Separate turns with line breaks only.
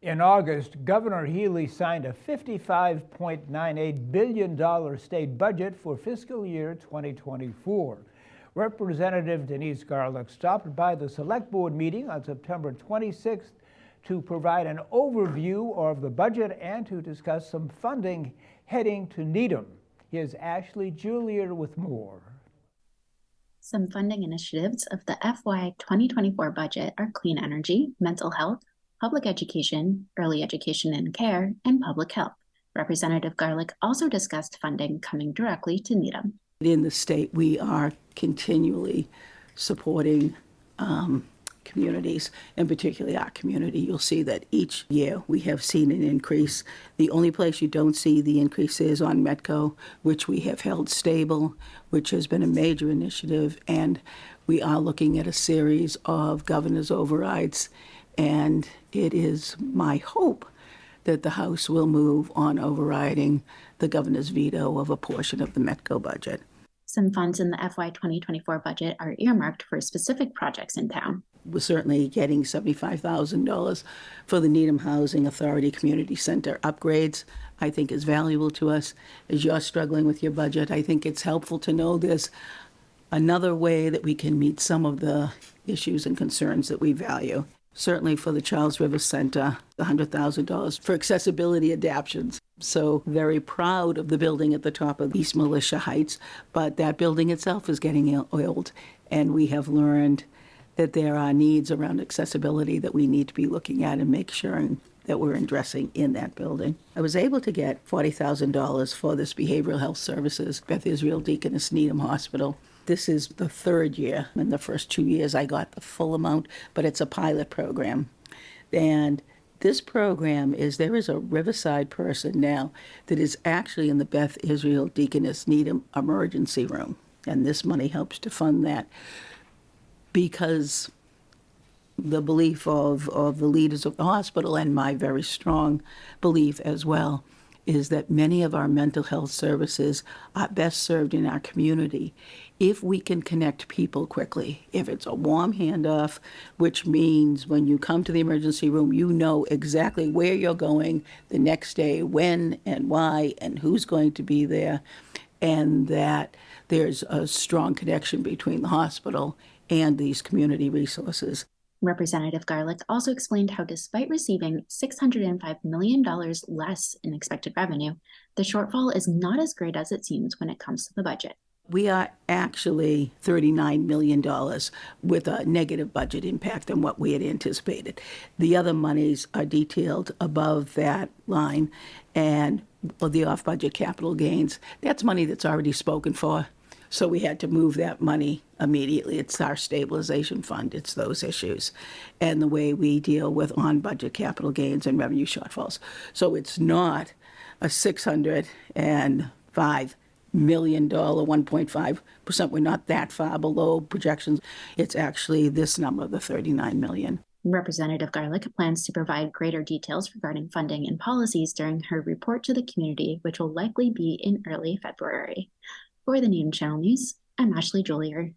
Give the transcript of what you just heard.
In August, Governor Healy signed a $55.98 billion state budget for fiscal year 2024. Representative Denise Garlick stopped by the Select Board meeting on September 26th to provide an overview of the budget and to discuss some funding heading to Needham. Here's Ashley Julier with more.
Some funding initiatives of the FY24 budget are clean energy, mental health, public education, early education and care, and public health. Representative Garlick also discussed funding coming directly to Needham.
In the state, we are continually supporting communities, and particularly our community. You'll see that each year we have seen an increase. The only place you don't see the increase is on Metco, which we have held stable, which has been a major initiative, and we are looking at a series of governor's overrides, and it is my hope that the House will move on overriding the governor's veto of a portion of the Metco budget.
Some funds in the FY 2024 budget are earmarked for specific projects in town.
We're certainly getting $75,000 for the Needham Housing Authority Community Center upgrades. I think is valuable to us. As you're struggling with your budget, I think it's helpful to know there's another way that we can meet some of the issues and concerns that we value. Certainly for the Charles River Center, $100,000 for accessibility adaptions. So very proud of the building at the top of East Militia Heights, but that building itself is getting oiled, and we have learned that there are needs around accessibility that we need to be looking at and make sure that we're addressing in that building. I was able to get $40,000 for this behavioral health services, Beth Israel Deaconess Needham Hospital. This is the third year. In the first 2 years, I got the full amount, but it's a pilot program. And this program there is a Riverside person now that is actually in the Beth Israel Deaconess Needham emergency room. And this money helps to fund that because the belief of the leaders of the hospital, and my very strong belief as well, is that many of our mental health services are best served in our community if we can connect people quickly. If it's a warm handoff, which means when you come to the emergency room, you know exactly where you're going the next day, when and why, and who's going to be there, and that there's a strong connection between the hospital and these community resources.
Representative Garlick also explained how despite receiving $605 million less in expected revenue, the shortfall is not as great as it seems when it comes to the budget.
We are actually $39 million with a negative budget impact than what we had anticipated. The other monies are detailed above that line, and the off-budget capital gains, that's money that's already spoken for. So we had to move that money immediately. It's our stabilization fund. It's those issues and the way we deal with on-budget capital gains and revenue shortfalls. So it's not a $605 million, 1.5%. We're not that far below projections. It's actually this number, the $39 million.
Representative Garlick plans to provide greater details regarding funding and policies during her report to the community, which will likely be in early February. For the Needham Channel News, I'm Ashley Julier.